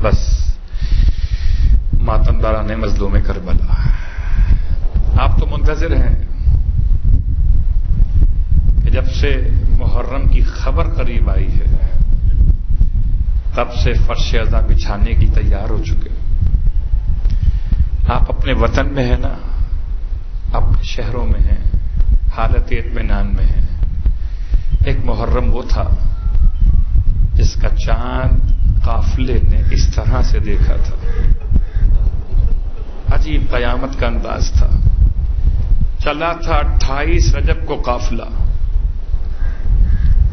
بس ماتمداران مظلوم کربلا، آپ تو منتظر ہیں کہ جب سے محرم کی خبر قریب آئی ہے تب سے فرش عزا بچھانے کی تیار ہو چکے۔ آپ اپنے وطن میں ہیں نا، اپنے شہروں میں ہیں، حالت اطمینان میں ہیں۔ ایک محرم وہ تھا جس کا چاند قافلے نے اس طرح سے دیکھا تھا، عجیب قیامت کا انداز تھا۔ چلا تھا 28 رجب کو قافلہ،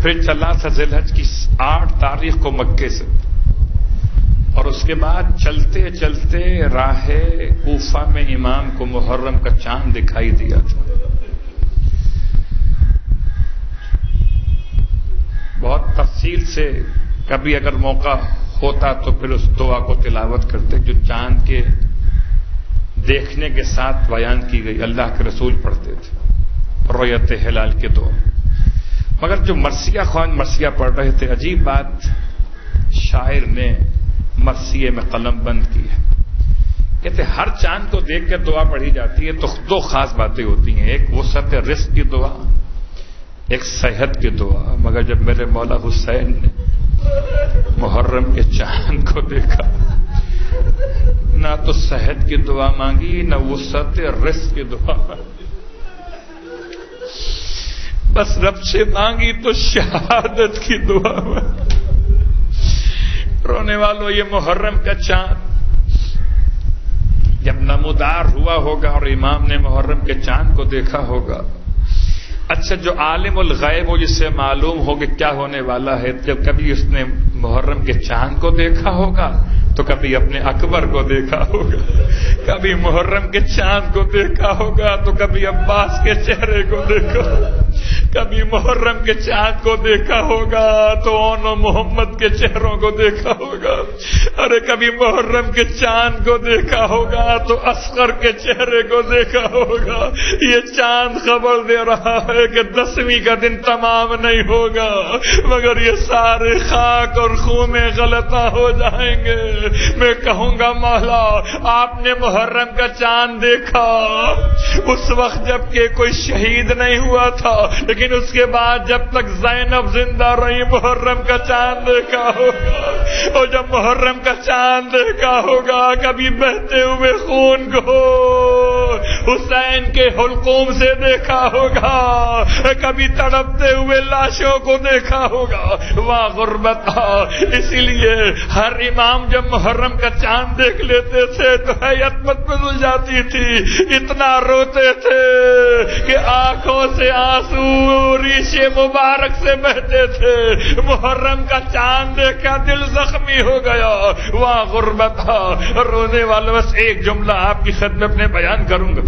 پھر چلا تھا ذی الحج کی 8 تاریخ کو مکے سے، اور اس کے بعد چلتے چلتے راہ کوفہ میں امام کو محرم کا چاند دکھائی دیا تھا۔ بہت تفصیل سے کبھی اگر موقع ہوتا تو پھر اس دعا کو تلاوت کرتے جو چاند کے دیکھنے کے ساتھ بیان کی گئی، اللہ کے رسول پڑھتے تھے رؤیت ہلال کے دعا۔ مگر جو مرثیہ خوان مرثیہ پڑھ رہے تھے، عجیب بات شاعر نے مرثیے میں قلم بند کی ہے۔ کہتے ہر چاند کو دیکھ کر دعا پڑھی جاتی ہے تو 2 خاص باتیں ہوتی ہیں، ایک وسعت رزق کی دعا، ایک صحت کی دعا۔ مگر جب میرے مولا حسین نے محرم کے چاند کو دیکھا، نہ تو صحت کی دعا مانگی نہ وسعت رزق کی دعا مانگی، بس رب سے مانگی تو شہادت کی دعا مانگی۔ رونے والوں، یہ محرم کا چاند جب نمودار ہوا ہوگا اور امام نے محرم کے چاند کو دیکھا ہوگا، اچھا جو عالم الغیب ہو، جس سے معلوم ہو کہ کیا ہونے والا ہے، جب کبھی اس نے محرم کے چاند کو دیکھا ہوگا تو کبھی اپنے اکبر کو دیکھا ہوگا، کبھی محرم کے چاند کو دیکھا ہوگا تو کبھی عباس کے چہرے کو دیکھا ہوگا، کبھی محرم کے چاند کو دیکھا ہوگا تو اون و محمد کے چہروں کو دیکھا ہوگا، ارے کبھی محرم کے چاند کو دیکھا ہوگا تو اصغر کے چہرے کو دیکھا ہوگا۔ یہ چاند خبر دے رہا ہے کہ 10ویں کا دن تمام نہیں ہوگا، مگر یہ سارے خاک اور خون میں غلطاں ہو جائیں گے۔ میں کہوں گا مولا، آپ نے محرم کا چاند دیکھا اس وقت جب کہ کوئی شہید نہیں ہوا تھا، لیکن اس کے بعد جب تک زینب زندہ رہی محرم کا چاند دیکھا ہوگا، اور جب محرم کا چاند دیکھا ہوگا کبھی بہتے ہوئے خون کو حسین کے حلقوم سے دیکھا ہوگا، کبھی تڑپتے ہوئے لاشوں کو دیکھا ہوگا۔ واہ غربت! اسی لیے ہر امام جب محرم کا چاند دیکھ لیتے تھے تو حیرت مت بدل جاتی تھی، اتنا روتے تھے کہ آنکھوں سے آنسو ریشے مبارک سے بہتے تھے۔ محرم کا چاند دیکھا دل زخمی ہو گیا۔ واہ غربت! رونے والوں، بس ایک جملہ آپ کی خدمت میں بیان کروں گا۔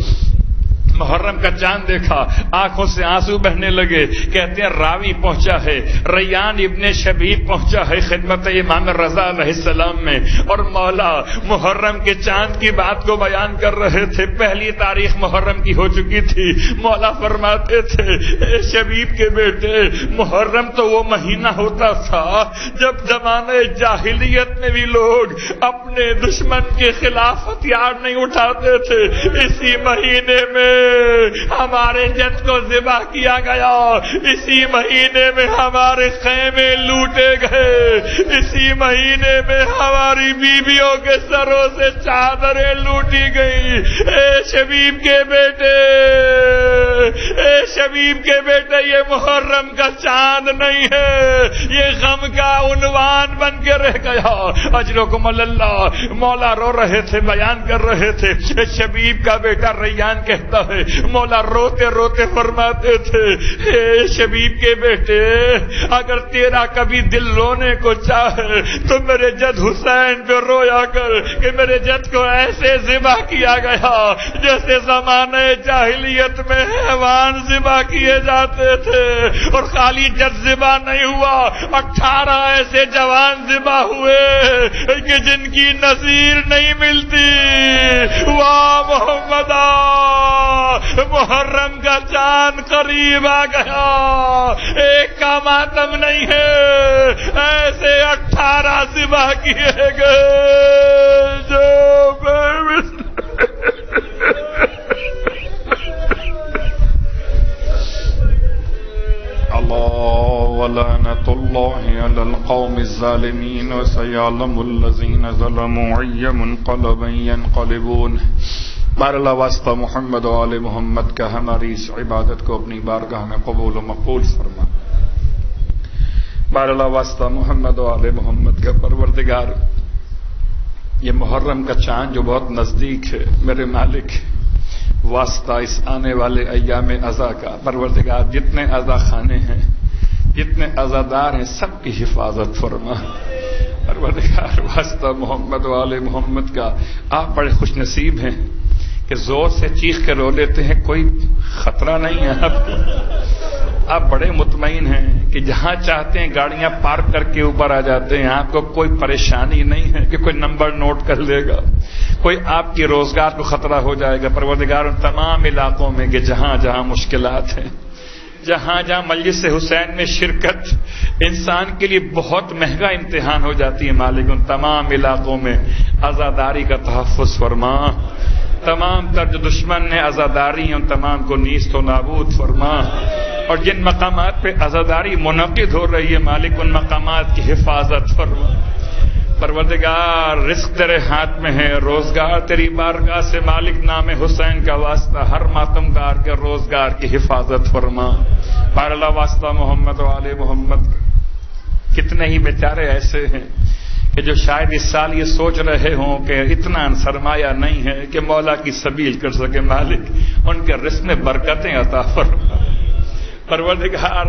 محرم کا چاند دیکھا، آنکھوں سے آنسو بہنے لگے۔ کہتے ہیں راوی پہنچا ہے، ریان ابن شبیب پہنچا ہے خدمت امام رضا علیہ السلام میں، اور مولا محرم کے چاند کی بات کو بیان کر رہے تھے۔ پہلی تاریخ محرم کی ہو چکی تھی۔ مولا فرماتے تھے اے شبیب کے بیٹے، محرم تو وہ مہینہ ہوتا تھا جب زمانے جاہلیت میں بھی لوگ اپنے دشمن کے خلاف ہتھیار نہیں اٹھاتے تھے۔ اسی مہینے میں ہمارے جد کو ذبح کیا گیا، اسی مہینے میں ہمارے خیمے لوٹے گئے، اسی مہینے میں ہماری بیویوں کے سروں سے چادریں لوٹی گئی۔ اے شبیب کے بیٹے، اے شبیب کے بیٹے، یہ محرم کا چاند نہیں ہے، یہ غم کا عنوان بن کے رہ گیا۔ اجرکم اللہ۔ مولا رو رہے تھے، بیان کر رہے تھے۔ شبیب کا بیٹا ریان کہتا ہے، مولا روتے روتے فرماتے تھے اے شبیب کے بیٹے، اگر تیرا کبھی دل رونے کو چاہے تو میرے جد حسین پہ رویا کر کہ میرے جد کو ایسے ذبح کیا گیا جیسے زمانے جاہلیت میں حیوان ذبح کیے جاتے تھے، اور خالی جد ذبح نہیں ہوا، 18 ایسے جوان ذبح ہوئے کہ جن کی نظیر نہیں ملتی۔ واہ محمد! محرم کا چاند قریب آ گیا، ایک کا ماتم نہیں ہے، ایسے 18 ذبح کیے گئے۔ الظالمين وسيعلم الذين ظلموا أي منقلب ينقلبون. بار اللہ واسطہ محمد و آل محمد کا ہماری اس عبادت کو اپنی بارگاہ میں قبول و مقبول فرما. بار اللہ واسطہ محمد و آل محمد کا پروردگار، یہ محرم کا چاند جو بہت نزدیک ہے، میرے مالک واسطہ اس آنے والے ایام عزا کا پروردگار، جتنے عزا خانے ہیں، جتنے عزادار ہیں، سب کی حفاظت فرما. پروردگار واسطہ محمد و آل محمد کا، آپ بڑے خوش نصیب ہیں کہ زور سے چیخ کے رو لیتے ہیں، کوئی خطرہ نہیں ہے آپ کو. آپ بڑے مطمئن ہیں کہ جہاں چاہتے ہیں گاڑیاں پارک کر کے اوپر آ جاتے ہیں. آپ کو کوئی پریشانی نہیں ہے کہ کوئی نمبر نوٹ کر لے گا، کوئی آپ کی روزگار کو خطرہ ہو جائے گا. پروردگار ان تمام علاقوں میں کہ جہاں جہاں مشکلات ہیں، جہاں جہاں مجلس حسین میں شرکت انسان کے لیے بہت مہنگا امتحان ہو جاتی ہے، مالک ان تمام علاقوں میں عزاداری کا تحفظ فرما. تمام تر جو دشمن نے عزاداری ہیں ان تمام کو نیست و نابود فرما. اور جن مقامات پہ عزاداری منعقد ہو رہی ہے مالک، ان مقامات کی حفاظت فرما. پروردگار رزق تیرے ہاتھ میں ہے، روزگار تیری بارگاہ سے مالک، نام حسین کا واسطہ ہر ماتمگار کے روزگار کی حفاظت فرما. بار اللہ واسطہ محمد و آل محمد. کتنے ہی بیچارے ایسے ہیں کہ جو شاید اس سال یہ سوچ رہے ہوں کہ اتنا سرمایہ نہیں ہے کہ مولا کی سبیل کر سکے. مالک ان کے رزق میں برکتیں عطا فرما. پروردگار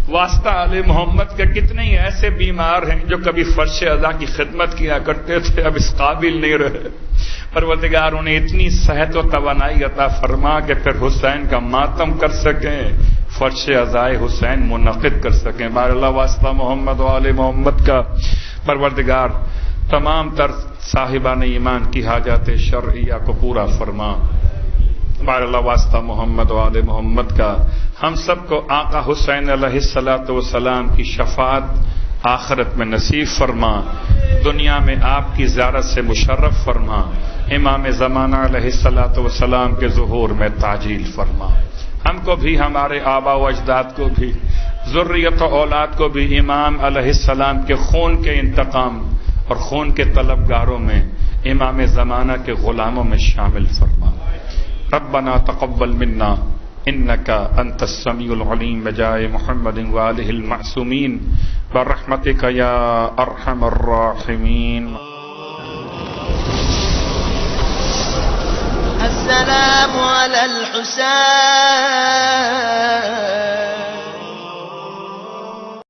واسطہ آل محمد کے کتنے ہی ایسے بیمار ہیں جو کبھی فرش ادا کی خدمت کیا کرتے تھے، اب اس قابل نہیں رہے. پروردگار انہیں اتنی صحت و توانائی عطا فرما کہ پھر حسین کا ماتم کر سکیں، فرش ازائے حسین منعقد کر سکیں. بار اللہ واسطہ محمد و آل محمد کا پروردگار تمام تر صاحبان ایمان کی حاجات شرعیہ کو پورا فرما. بار اللہ واسطہ محمد و آل محمد کا ہم سب کو آقا حسین علیہ الصلوۃ والسلام کی شفاعت آخرت میں نصیب فرما. دنیا میں آپ کی زیارت سے مشرف فرما. امام زمانہ علیہ الصلوۃ والسلام کے ظہور میں تعجیل فرما. ہم کو بھی، ہمارے آبا و اجداد کو بھی، ذریت و اولاد کو بھی امام علیہ السلام کے خون کے انتقام اور خون کے طلبگاروں میں، امام زمانہ کے غلاموں میں شامل فرما. ربنا تقبل منا انك انت السميع العليم بجاه محمد وآله المعصومين برحمتك يا ارحم الراحمين. السلام على الحسين